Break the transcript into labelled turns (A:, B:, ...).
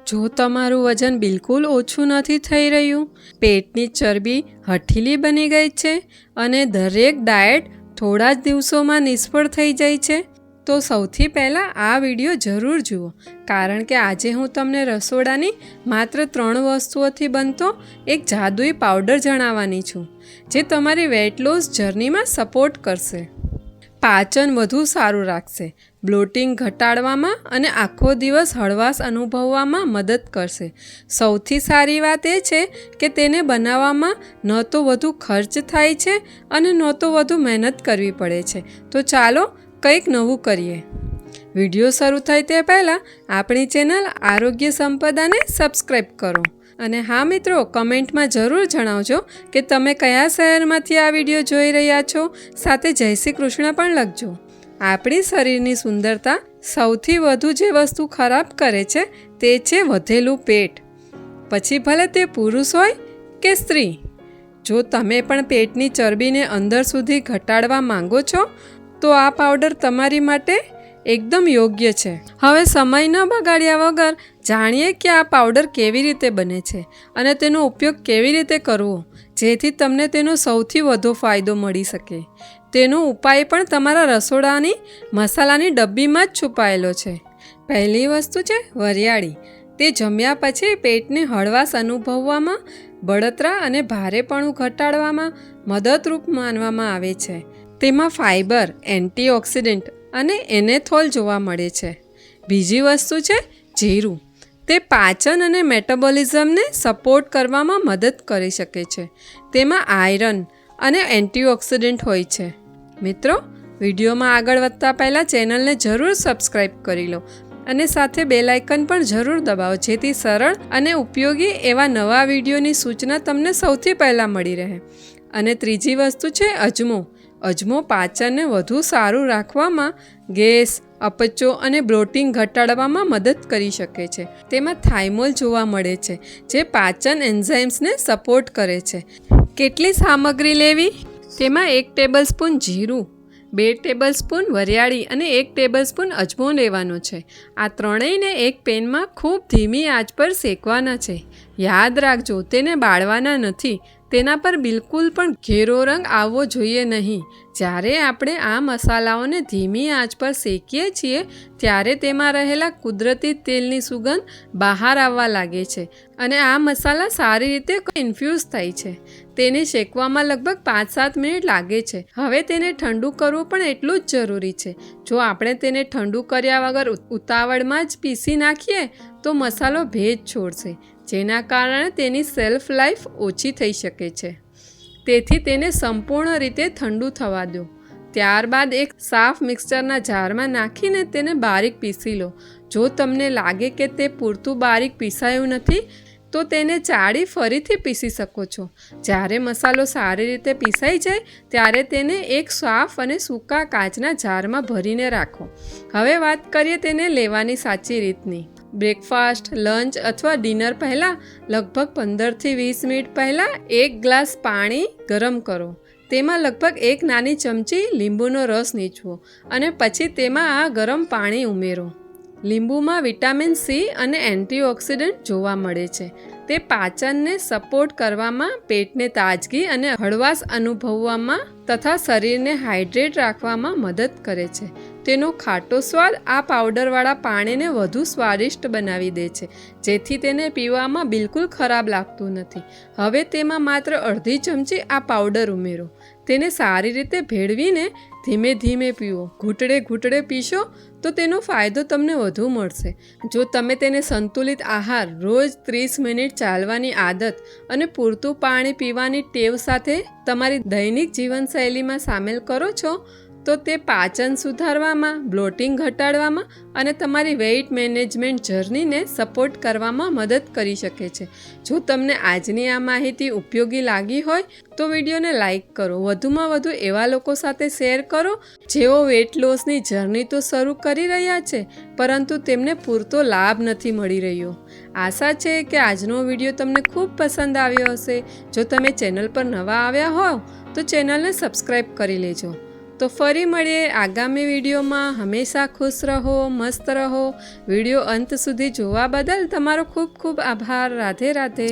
A: જો તમારું વજન બિલકુલ ઓછું નથી થઈ રહ્યું, પેટની ચરબી હઠીલી બની ગઈ છે અને દરેક ડાયટ થોડા જ દિવસોમાં નિષ્ફળ થઈ જાય છે, તો સૌથી પહેલાં આ વિડીયો જરૂર જુઓ, કારણ કે આજે હું તમને રસોડાની માત્ર 3 વસ્તુઓથી બનતો એક જાદુઈ પાવડર જણાવવાની છું, જે તમારી વેઇટ લોસ જર્નીમાં સપોર્ટ કરશે, પાચન વધુ સારું રાખશે, બ્લોટિંગ ઘટાડવામાં અને આખો દિવસ હળવાશ અનુભવવામાં મદદ કરશે. સૌથી સારી વાત એ છે કે તેને બનાવવામાં ન તો વધુ ખર્ચ થાય છે અને ન તો વધુ મહેનત કરવી પડે છે. તો ચાલો કંઈક નવું કરીએ. વિડીયો શરૂ થાય તે પહેલાં આપણી ચેનલ આરોગ્ય સંપદાને સબસ્ક્રાઈબ કરો. અને હા મિત્રો, કમેન્ટમાં જરૂર જણાવજો કે તમે કયા શહેરમાંથી આ વિડીયો જોઈ રહ્યા છો. સાથે જય શ્રી કૃષ્ણ પણ લખજો. આપણી શરીરની સુંદરતા સૌથી વધુ જે વસ્તુ ખરાબ કરે છે તે છે વધેલું પેટ, પછી ભલે તે પુરુષ હોય કે સ્ત્રી. જો તમે પણ પેટની ચરબીને અંદર સુધી ઘટાડવા માંગો છો તો આ પાવડર તમારી માટે એકદમ યોગ્ય છે. હવે સમય ન બગાડ્યા વગર જાણીએ કે આ પાવડર કેવી રીતે બને છે અને તેનો ઉપયોગ કેવી રીતે કરવો, જેથી તમને તેનો સૌથી વધુ ફાયદો મળી શકે. તેનો ઉપાય પણ તમારા રસોડાની મસાલાની ડબ્બીમાં જ છુપાયેલો છે. પહેલી વસ્તુ છે વરિયાળી. તે જમ્યા પછી પેટને હળવાશ અનુભવવામાં, બળતરા અને ભારેપણું ઘટાડવામાં મદદરૂપ માનવામાં આવે છે. તેમાં ફાઇબર, એન્ટીઓક્સિડન્ટ અને એનેથોલ જોવા મળે છે. બીજી વસ્તુ છે જીરું. તે પાચન અને મેટાબોલિઝમને સપોર્ટ કરવામાં મદદ કરી શકે છે. તેમાં આયરન અને એન્ટીઓક્સિડન્ટ હોય છે. મિત્રો, વિડીયોમાં આગળ વધતા પહેલાં ચેનલને જરૂર સબસ્ક્રાઈબ કરી લો અને સાથે બેલ આઇકન પણ જરૂર દબાવો, જેથી સરળ અને ઉપયોગી એવા નવા વિડીયોની સૂચના તમને સૌથી પહેલાં મળી રહે. અને ત્રીજી વસ્તુ છે અજમો. અજમો પાચનને વધુ સારું રાખવામાં, ગેસ, અપચો અને બ્લોટિંગ ઘટાડવામાં મદદ કરી શકે છે. તેમાં થાઇમોલ જોવા મળે છે, જે પાચન એન્ઝાઇમ્સને સપોર્ટ કરે છે. કેટલી સામગ્રી લેવી? તેમાં 1 ટેબલસ્પૂન જીરું, 2 ટેબલસ્પૂન વરિયાળી અને 1 ટેબલસ્પૂન અજમો લેવાનો છે. આ ત્રણેયને એક પેનમાં ખૂબ ધીમી આંચ પર શેકવાના છે. યાદ રાખજો, તેને બાળવાના નથી. તેના પર બિલકુલ પણ ઘેરો રંગ આવવો જોઈએ નહીં. જ્યારે આપણે આ મસાલાઓને ધીમી આંચ પર શેકીએ છીએ ત્યારે તેમાં રહેલા કુદરતી તેલની સુગંધ બહાર આવવા લાગે છે અને આ મસાલા સારી રીતે ઇન્ફ્યુઝ થાય છે. તેને શેકવામાં લગભગ 5-7 મિનિટ લાગે છે. હવે તેને ઠંડુ કરવું પણ એટલું જ જરૂરી છે. જો આપણે તેને ઠંડુ કર્યા વગર ઉતાવળમાં જ પીસી નાખીએ તો મસાલો ભેજ છોડશે, જેના કારણે તેની શેલ્ફ લાઈફ ઓછી થઈ શકે છે. તેથી તેને સંપૂર્ણ રીતે ઠંડુ થવા દો. ત્યારબાદ એક સાફ મિક્સરના જારમાં નાખીને તેને બારીક પીસી લો. જો તમને લાગે કે તે પૂરતું બારીક પીસાયું નથી તો તેને ચાળી ફરીથી પીસી શકો છો. જ્યારે મસાલો સારી રીતે પીસાઈ જાય ત્યારે તેને એક સાફ અને સૂકા કાચના જારમાં ભરીને રાખો. હવે વાત કરીએ તેને લેવાની સાચી રીતની. બ્રેકફાસ્ટ, લંચ અથવા ડિનર પહેલાં લગભગ 15થી 20 મિનિટ પહેલાં 1 ગ્લાસ પાણી ગરમ કરો. તેમાં લગભગ 1 નાની ચમચી લીંબુનો રસ નીચવો અને પછી તેમાં આ ગરમ પાણી ઉમેરો. લીંબુમાં વિટામિન સી અને એન્ટીઓક્સિડન્ટ જોવા મળે છે. તે પાચનને સપોર્ટ કરવામાં, પેટને તાજગી અને હળવાશ અનુભવવામાં તથા શરીરને હાઇડ્રેટ રાખવામાં મદદ કરે છે. તેનો ખાટો સ્વાદ આ પાવડરવાળા પાણીને વધુ સ્વાદિષ્ટ બનાવી દે છે, જેથી તેને પીવામાં બિલકુલ ખરાબ લાગતું નથી. હવે તેમાં માત્ર અડધી ચમચી આ પાવડર ઉમેરો. તેને સારી રીતે ભેળવીને ધીમે ધીમે પીવો. ઘૂંટડે ઘૂંટડે પીશો તો તેનો ફાયદો તમને વધુ મળશે. જો તમે તેને સંતુલિત આહાર, રોજ 30 મિનિટ ચાલવાની આદત અને પૂરતું પાણી પીવાની ટેવ સાથે તમારી દૈનિક જીવનશૈલીમાં સામેલ કરો છો તો તે પાચન સુધારવામાં, બ્લોટિંગ ઘટાડવામાં અને તમારી વેઇટ મેનેજમેન્ટ જર્નીને સપોર્ટ કરવામાં મદદ કરી શકે છે. જો તમને આજની આ માહિતી ઉપયોગી લાગી હોય તો વિડીયોને લાઇક કરો, વધુમાં વધુ એવા લોકો સાથે શેર કરો જેઓ વેઇટ લોસની જર્ની તો શરૂ કરી રહ્યા છે પરંતુ તેમને પૂરતો લાભ નથી મળી રહ્યો. આશા છે કે આજનો વિડીયો તમને ખૂબ પસંદ આવ્યો હશે. જો તમે ચેનલ પર નવા આવ્યા હોવ તો ચેનલને સબસ્ક્રાઈબ કરી લેજો. તો ફરી મળીએ આગામી વિડીયોમાં. હંમેશા ખુશ રહો, મસ્ત રહો. વિડીયો અંત સુધી જોવા બદલ તમારો ખૂબ ખૂબ આભાર. રાધે રાધે.